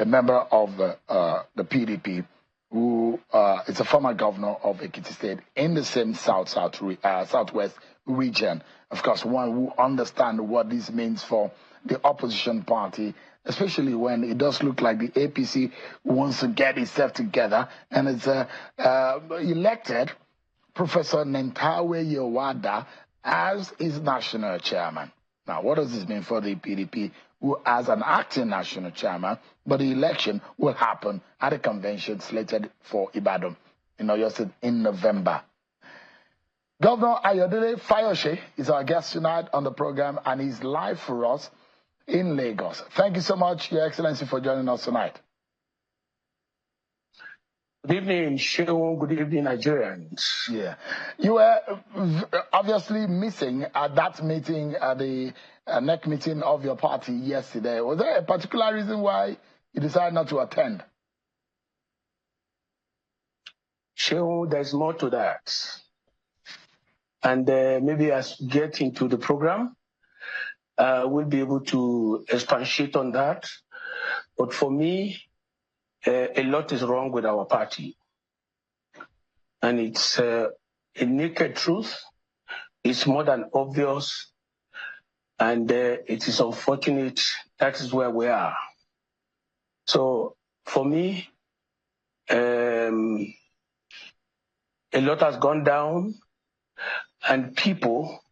a member of the PDP, who is a former governor of Ekiti State in the same southwest region. Of course, one who understands what this means for the opposition party, especially when it does look like the APC wants to get itself together and it's elected Professor Nentawe Yewada as its national chairman. Now, what does this mean for the PDP, who has an acting national chairman, but the election will happen at a convention slated for Ibadan in Oyo State in November? Governor Ayo Fayose is our guest tonight on the program, and he's live for us in Lagos. Thank you so much, Your Excellency, for joining us tonight. Good evening, Shehu. Good evening, Nigerians. Yeah. You were obviously missing at that meeting, at the NEC meeting of your party yesterday. Was there a particular reason why you decided not to attend? Shehu, there's more to that. And maybe as we get into the program, we'll be able to expatiate on that. But for me, a lot is wrong with our party. And it's a naked truth. It's more than obvious. And it is unfortunate that is where we are. So for me, a lot has gone down, and people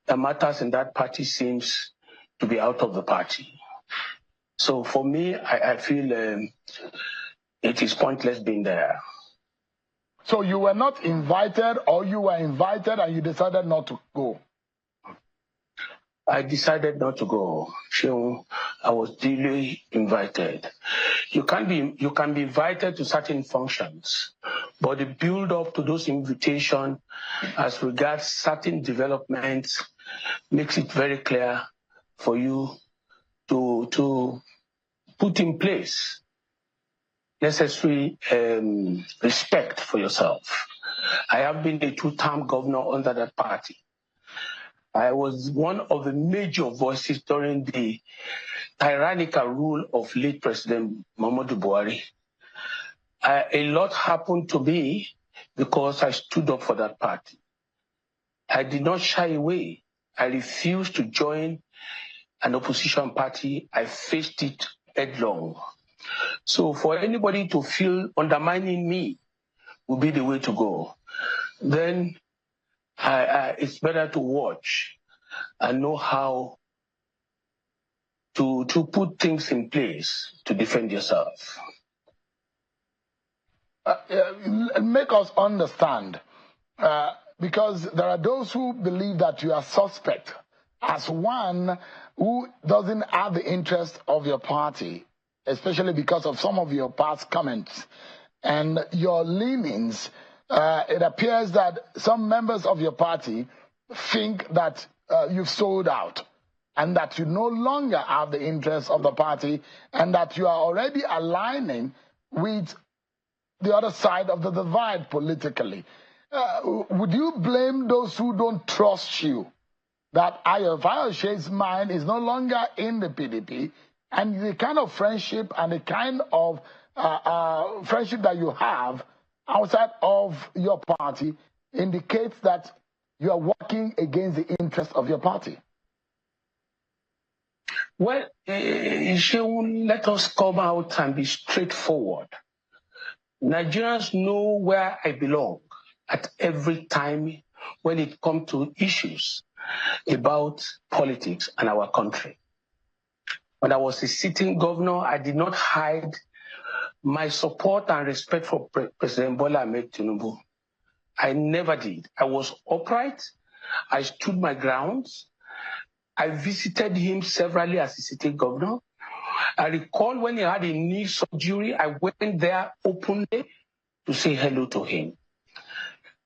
that matters in that party seems to be out of the party. So for me, I feel it is pointless being there. So you were not invited, or you were invited and you decided not to go? I decided not to go. I was duly invited. You can be invited to certain functions, but the build up to those invitations as regards certain developments makes it very clear for you to put in place necessary respect for yourself. I have been a two-term governor under that party. I was one of the major voices during the tyrannical rule of late President Muhammadu Buhari. A lot happened to me because I stood up for that party. I did not shy away. I refused to join an opposition party. I faced it headlong. So for anybody to feel undermining me would be the way to go. Then it's better to watch and know how to put things in place to defend yourself. Make us understand, because there are those who believe that you are suspect as one who doesn't have the interest of your party, especially because of some of your past comments and your leanings. It appears that some members of your party think that you've sold out and that you no longer have the interest of the party and that you are already aligning with the other side of the divide politically. Would you blame those who don't trust you that Ayo Fayose's mind is no longer in the PDP, and the kind of friendship and the kind of friendship that you have outside of your party indicates that you are working against the interest of your party? Well, let us come out and be straightforward. Nigerians know where I belong at every time when it comes to issues about politics and our country. When I was a sitting governor, I did not hide my support and respect for President Bola Ahmed Tinubu. I never did. I was upright. I stood my grounds. I visited him severally as a sitting governor. I recall when he had a knee surgery, I went there openly to say hello to him.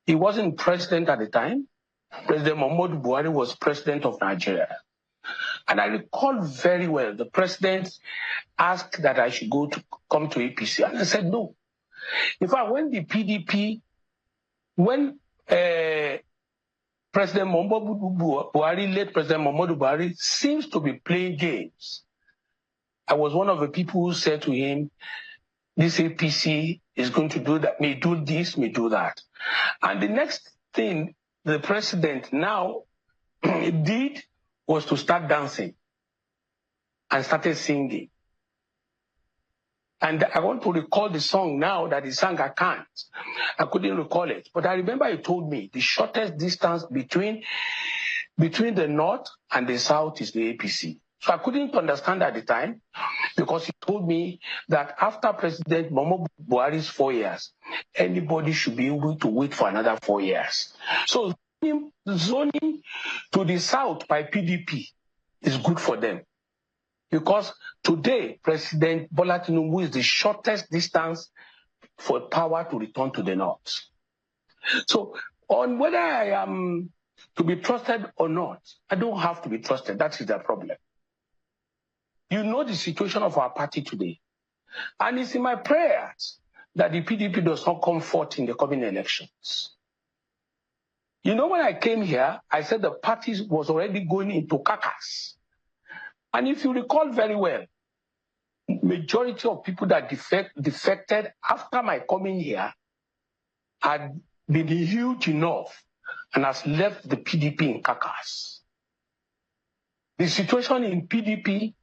He wasn't president at the time. President Muhammadu Buhari was president of Nigeria. And I recall very well, the president asked that I should come to APC. And I said no. In fact, when the PDP, when President Muhammadu Buhari, late President Muhammadu Buhari, seems to be playing games I was one of the people who said to him, this APC is going to do that, may do this, may do that. And the next thing the president now did was to start dancing and started singing. And I want to recall the song now that he sang. I couldn't recall it. But I remember he told me the shortest distance between the north and the south is the APC. So I couldn't understand at the time, because he told me that after President Muhammadu Buhari's 4 years, anybody should be able to wait for another 4 years. So zoning to the south by PDP is good for them. Because today, President Bola Tinubu is the shortest distance for power to return to the north. So on whether I am to be trusted or not, I don't have to be trusted. That is the problem. You know the situation of our party today. And it's in my prayers that the PDP does not come forth in the coming elections. You know, when I came here, I said the party was already going into caucus. And if you recall very well, majority of people that defected after my coming here had been huge enough and has left the PDP in caucus. The situation in PDP,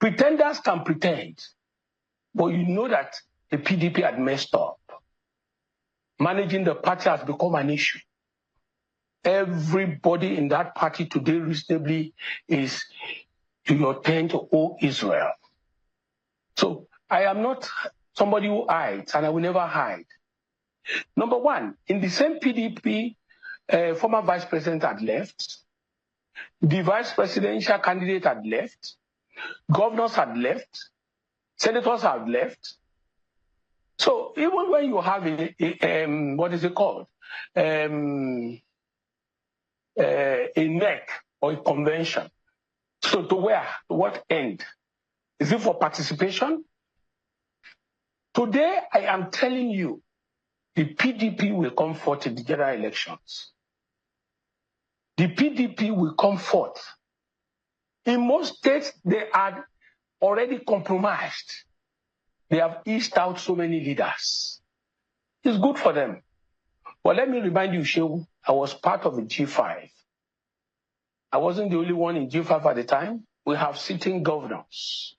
pretenders can pretend, but you know that the PDP had messed up. Managing the party has become an issue. Everybody in that party today reasonably is to your tent, O Israel. So I am not somebody who hides, and I will never hide. Number one, in the same PDP, former vice president had left, the vice presidential candidate had left, governors had left, senators had left. So even when you have what is it called? A NEC or a convention. So to where? To what end? Is it for participation? Today, I am telling you, the PDP will come forth in the general elections. The PDP will come forth. In most states, they are already compromised. They have eased out so many leaders. It's good for them. But let me remind you, Shehu, I was part of the G5. I wasn't the only one in G5 at the time. We have sitting governors.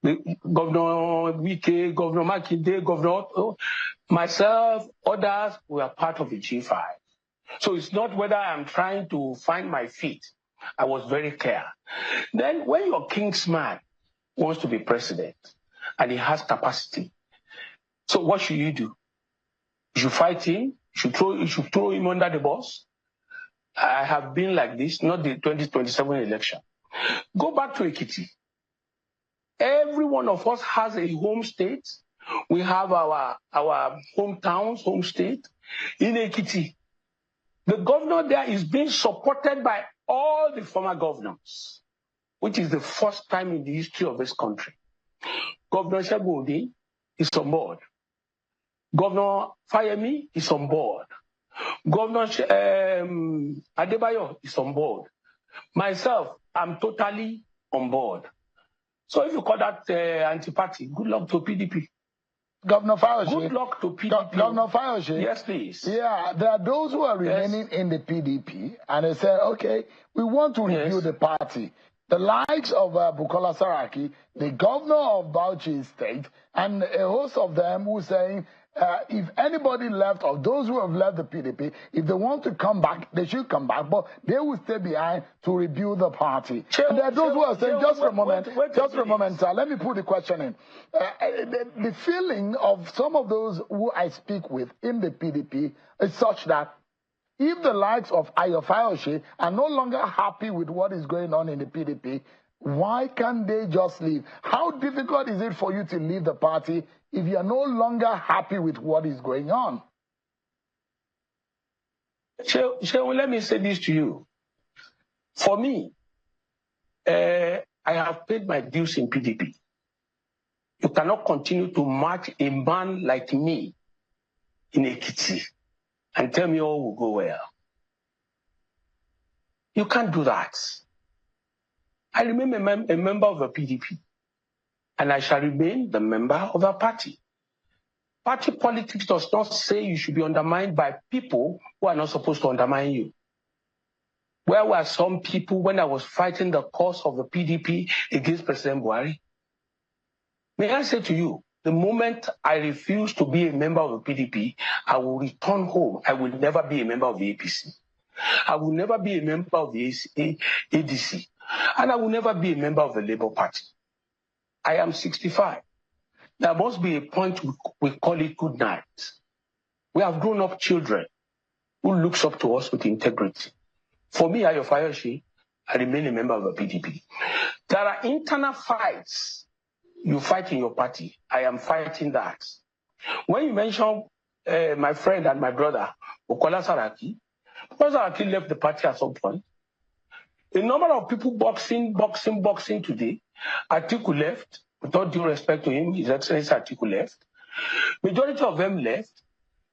Governor Wike, Governor Makinde, Governor myself, others, we are part of the G5. So it's not whether I'm trying to find my feet. I was very clear. Then when your king's man wants to be president and he has capacity, so what should you do? You should fight him. You should throw him under the bus. I have been like this, not the 2027 election. Go back to Ekiti. Every one of us has a home state. We have our hometowns, home state in Ekiti. The governor there is being supported by all the former governors, which is the first time in the history of this country. Governor Shagodi is on board. Governor Fayemi is on board. Governor Adebayo is on board. Myself, I'm totally on board. So if you call that anti-party, good luck to PDP. Governor Fayose. Good luck to PDP. Governor Fayose. Yes, please. Yeah, there are those who are remaining in the PDP, and they say, okay, we want to review the party. The likes of Bukola Saraki, the governor of Bauchi State, and a host of them who are saying, if anybody left, or those who have left the PDP, if they want to come back, they should come back, but they will stay behind to rebuild the party. And there are those who are saying, just for a moment, sir, let me put the question in. The feeling of some of those who I speak with in the PDP is such that if the likes of Ayo Fayose are no longer happy with what is going on in the PDP, why can't they just leave? How difficult is it for you to leave the party if you are no longer happy with what is going on? Shehu, let me say this to you. For me, I have paid my dues in PDP. You cannot continue to match a man like me in Ekiti and tell me all will go well. You can't do that. I remain a member of the PDP, and I shall remain the member of a party. Party politics does not say you should be undermined by people who are not supposed to undermine you. Where were some people when I was fighting the cause of the PDP against President Buhari? May I say to you, the moment I refuse to be a member of the PDP, I will return home. I will never be a member of the APC. I will never be a member of the ADC. And I will never be a member of the Labour Party. I am 65. There must be a point we call it good night. We have grown up children who looks up to us with integrity. For me, Ayo Fayose, I remain a member of the PDP. There are internal fights you fight in your party. I am fighting that. When you mention my friend and my brother, Bukola Saraki left the party at some point. A number of people boxing today. Atiku left. With all due respect to him, His Excellency Atiku left. Majority of them left.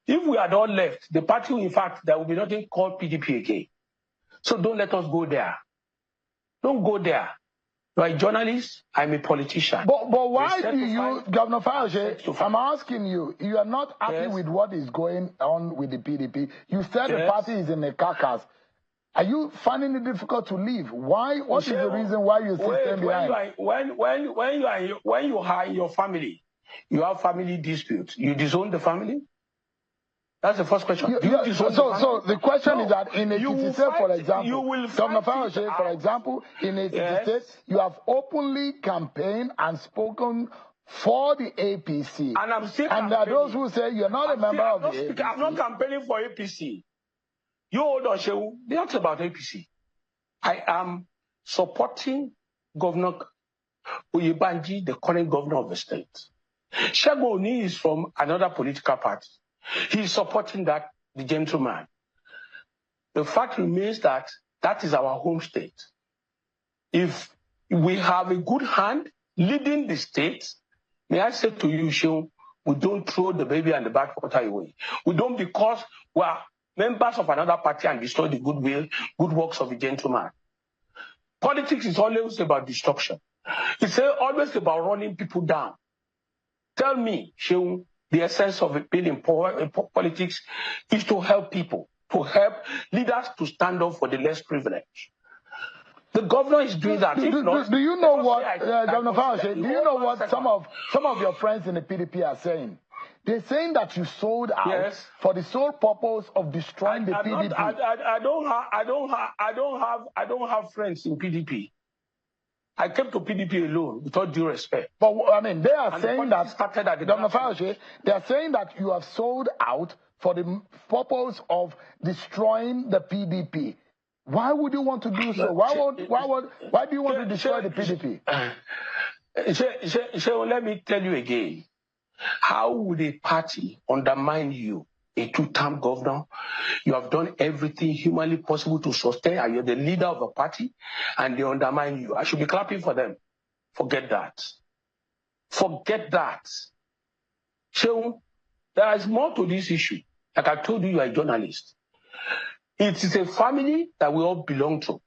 If we had all left, the party, in fact, there will be nothing called PDP again. So don't let us go there. Don't go there. You are a journalist, I'm a politician. But why do you, Governor Fayose, I'm asking you, you are not happy with what is going on with the PDP. You said the party is in a carcass. Are you finding it difficult to leave? Why? What is the reason why you stay behind? When you are in your family, you have family disputes. You disown the family? That's the first question. So the question is that in Ekiti State, for example, Governor Fayose, for example, in Ekiti State, you have openly campaigned and spoken for the APC. And I'm still campaigning. There are those who say you're not a member of the APC. I'm not campaigning for APC. You hold on, Shehu. Not about APC. I am supporting Governor Oyebanji, the current governor of the state. Segun Oni is from another political party. He's supporting that, the gentleman. The fact remains that that is our home state. If we have a good hand leading the state, may I say to you, Shehu, we don't throw the baby and the bathwater away. We don't because we are members of another party and destroy the good works of a gentleman. Politics is always about destruction. It's always about running people down. Tell me, Shehu, the essence of being in politics is to help people, to help leaders to stand up for the less privileged. The governor is doing that. Do you know what, Governor Fayose, do you know what some of your friends in the PDP are saying? They're saying that you sold out for the sole purpose of destroying the PDP. I don't have friends in PDP. I came to PDP alone, with all due respect. But I mean, they are saying that, Governor Fayose, they are saying that you have sold out for the purpose of destroying the PDP. Why would you want to do so? Why do you want to destroy the PDP? Let me tell you again. How would a party undermine you, a two-term governor? You have done everything humanly possible to sustain, and you're the leader of a party, and they undermine you. I should be clapping for them. Forget that. Forget that. So, there is more to this issue. Like I told you, you are a journalist. It is a family that we all belong to.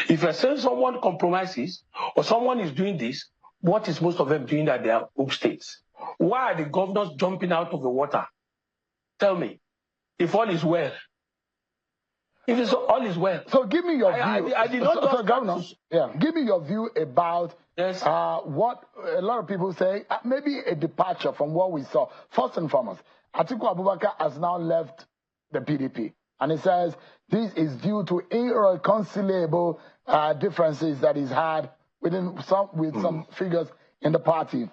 If you're saying someone compromises, or someone is doing this, what is most of them doing at their home states? Why are the governors jumping out of the water? Tell me, if all is well. If it's all is well. So give me your view. I did not Governor, give me your view about what a lot of people say, maybe a departure from what we saw. First and foremost, Atiku Abubakar has now left the PDP. And he says this is due to irreconcilable differences that he's had with some figures in the party.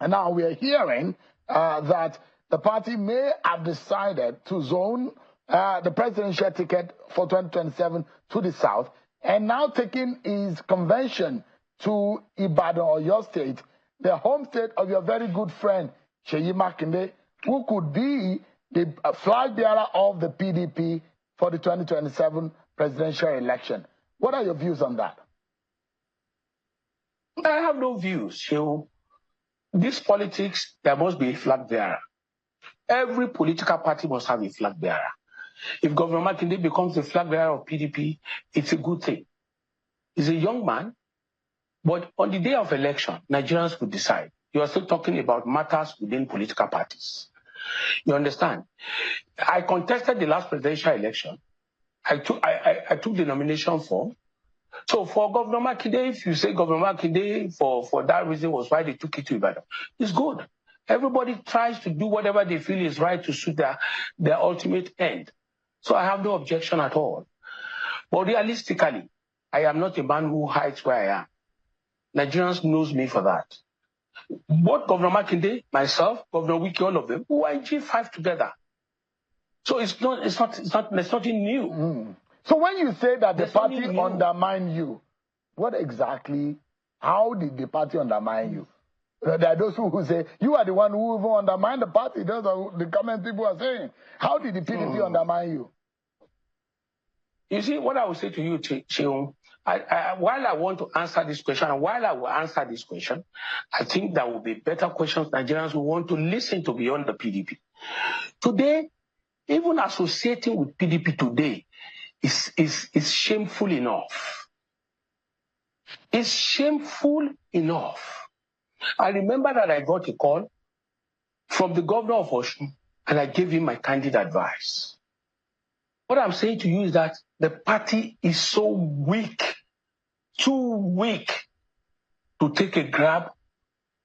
And now we are hearing that the party may have decided to zone the presidential ticket for 2027 to the south, and now taking his convention to Ibadan or your state, the home state of your very good friend, Seyi Makinde, who could be the flag bearer of the PDP for the 2027 presidential election. What are your views on that? I have no views, Shehu. This politics, there must be a flag bearer. Every political party must have a flag bearer. If Governor Makinde becomes the flag bearer of PDP, it's a good thing. He's a young man. But on the day of election, Nigerians could decide. You are still talking about matters within political parties. You understand? I contested the last presidential election. I took the nomination form. So for Governor Makinde, if you say Governor Makinde for that reason was why they took it to Ibadan, it's good. Everybody tries to do whatever they feel is right to suit their ultimate end. So I have no objection at all. But realistically, I am not a man who hides where I am. Nigerians knows me for that. Both Governor Makinde, myself, Governor Wiki, all of them, we were in G5 together. So it's nothing new. Mm. So when you say that the party undermined you, what exactly, how did the party undermine you? There are those who say, you are the one who even undermined the party. Those are the comments people are saying. How did the PDP undermine you? You see, what I will say to you, Cheung, while I want to answer this question, and while I will answer this question, I think there will be better questions Nigerians will want to listen to beyond the PDP. Today, even associating with PDP today is shameful enough. It's shameful enough. I remember that I got a call from the governor of Osun, and I gave him my candid advice. What I'm saying to you is that the party is so weak, too weak to take a grab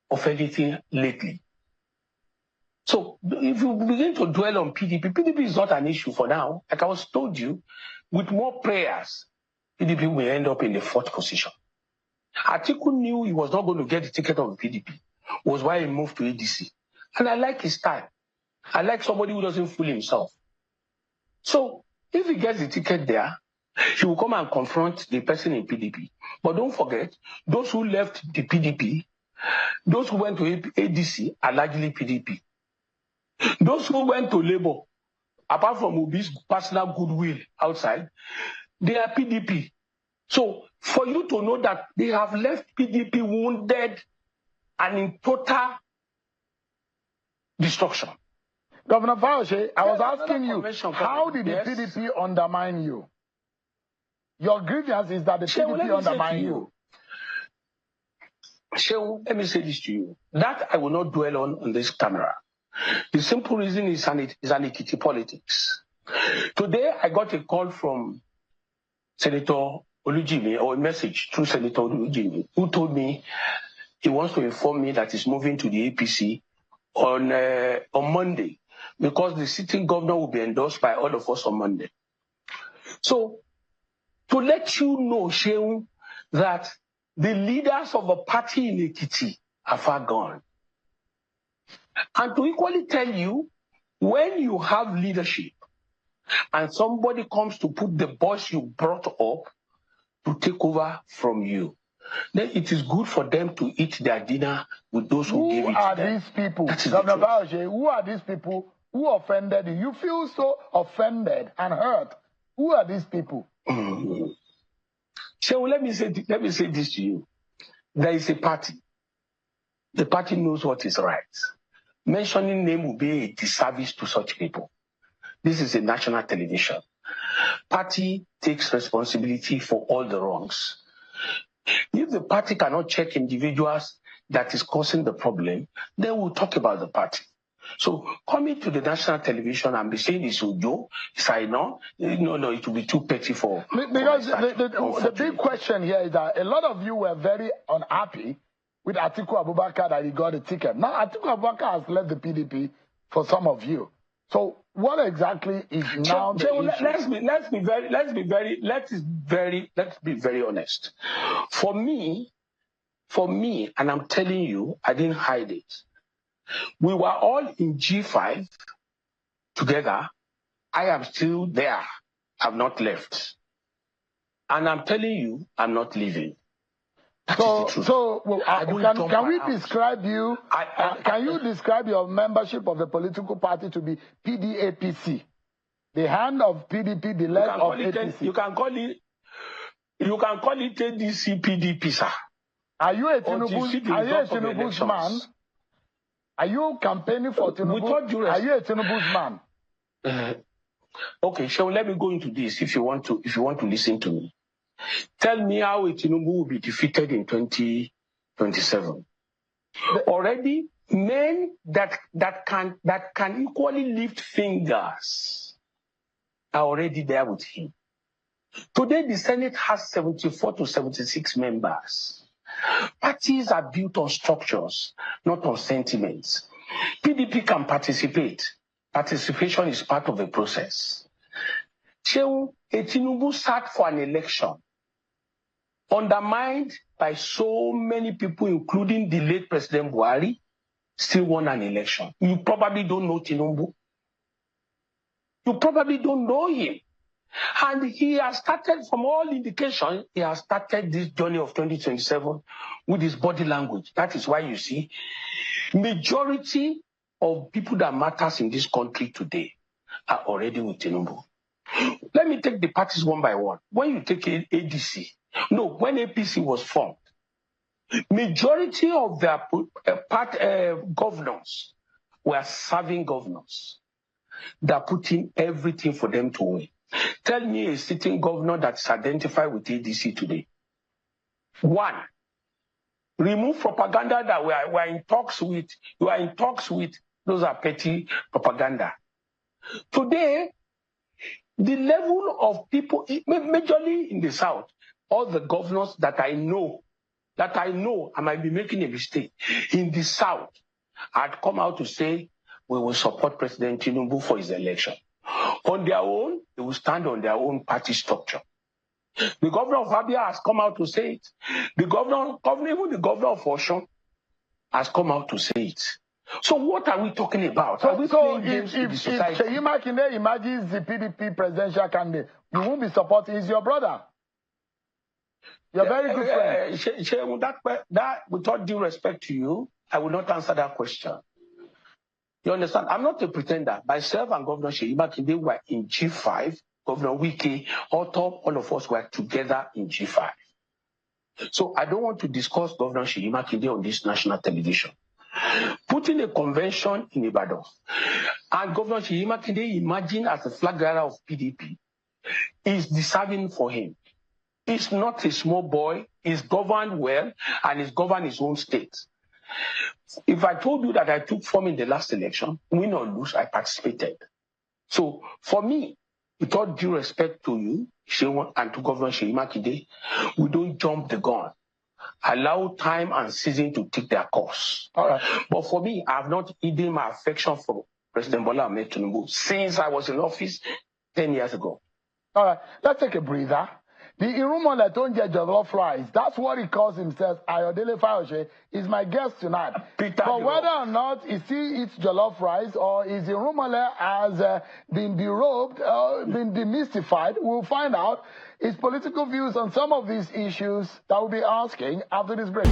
of anything lately. So if you begin to dwell on PDP, PDP is not an issue for now. Like I was told you, with more prayers, PDP will end up in the 4th position. Atiku knew he was not going to get the ticket of the PDP, was why he moved to ADC. And I like his style. I like somebody who doesn't fool himself. So if he gets the ticket there, he will come and confront the person in PDP. But don't forget, those who left the PDP, those who went to ADC are largely PDP. Those who went to Labour, apart from Obi's personal goodwill outside, they are PDP. So for you to know that they have left PDP wounded and in total destruction. Governor Fayose, I was asking you, how did the PDP undermine you? Your grievance is that the PDP undermined you. Shehu, let me say this to you. That I will not dwell on this camera. The simple reason is an Ekiti politics. Today, I got a call from Senator Olujimi, or a message through Senator Olujimi, who told me he wants to inform me that he's moving to the APC on Monday, because the sitting governor will be endorsed by all of us on Monday. So, to let you know, Shehu, that the leaders of a party in Ekiti are far gone. And to equally tell you, when you have leadership and somebody comes to put the boss you brought up to take over from you, then it is good for them to eat their dinner with those who gave it to them. Who are these people? Governor Fayose, who are these people who offended you? You feel so offended and hurt. Who are these people? So let me say this to you. There is a party. The party knows what is right. Mentioning name will be a disservice to such people. This is a national television. Party takes responsibility for all the wrongs. If the party cannot check individuals that is causing the problem, then we'll talk about the party. So coming to the national television and be saying it's Ojo, it's Aino, no, it will be too petty for... Because the big question here is that a lot of you were very unhappy with Atiku Abubakar that he got a ticket. Now Atiku Abubakar has left the PDP for some of you. So what exactly is now the issue? Let's be very honest. For me, and I'm telling you, I didn't hide it. We were all in G5 together. I am still there. I've not left. And I'm telling you, I'm not leaving. Can we describe you? Can you describe your membership of the political party to be PDAPC, the hand of PDP, the leg of APC? You can call it ADC PDP, sir. Are you a Tinubu's man? Are you campaigning for Tinubu? Are you a Tinubu's man? Okay, so let me go into this if you want to listen to me. Tell me how Tinubu will be defeated in 2027. Already, men that can equally lift fingers are already there with him. Today, the Senate has 74 to 76 members. Parties are built on structures, not on sentiments. PDP can participate. Participation is part of the process. Tinubu sat for an election, undermined by so many people, including the late President Buhari, still won an election. You probably don't know Tinubu. You probably don't know him. And he has started, from all indications, he has started this journey of 2027 with his body language. That is why you see, majority of people that matters in this country today are already with Tinubu. Let me take the parties one by one. When you take ADC, when APC was formed, majority of their governors were serving governors that put in everything for them to win. Tell me a sitting governor that's identified with ADC today. One, remove propaganda that we are in talks with. You are in talks with. Those are petty propaganda. Today, the level of people, majorly in the South, all the governors that I know, I might be making a mistake, in the South, had come out to say, we will support President Tinubu for his election. On their own, they will stand on their own party structure. The governor of Abia has come out to say it. Even the governor of Osun has come out to say it. So what are we talking about? Are we playing games with the society? If Seyi Makinde imagines the PDP presidential candidate, you won't be supporting. He's your brother. You're very good friend. That, with all due respect to you, I will not answer that question. You understand? I'm not a pretender. Myself and Governor Seyi Makinde were in G5. Governor Wike, all of us were together in G5. So I don't want to discuss Governor Seyi Makinde on this national television. Putting a convention in Ibadan and Governor Seyi Makinde imagine as a flag bearer of PDP is deserving for him. He's not a small boy. He's governed well and he's governed his own state. If I told you that I took form in the last election, win or lose, I participated. So for me, with all due respect to you, Shehu, and to Governor Seyi Makinde, we don't jump the gun. Allow time and season to take their course. All right. But for me, I have not hidden my affection for President Bola Ahmed Tinubu since I was in office 10 years ago. All right, let's take a breather. The Irumole Tonje Jollof Rice, that's what he calls himself, Ayo Fayose, is my guest tonight. But whether or not he eats jollof rice or his Irumole has been derobed, been demystified, we'll find out his political views on some of these issues that we'll be asking after this break.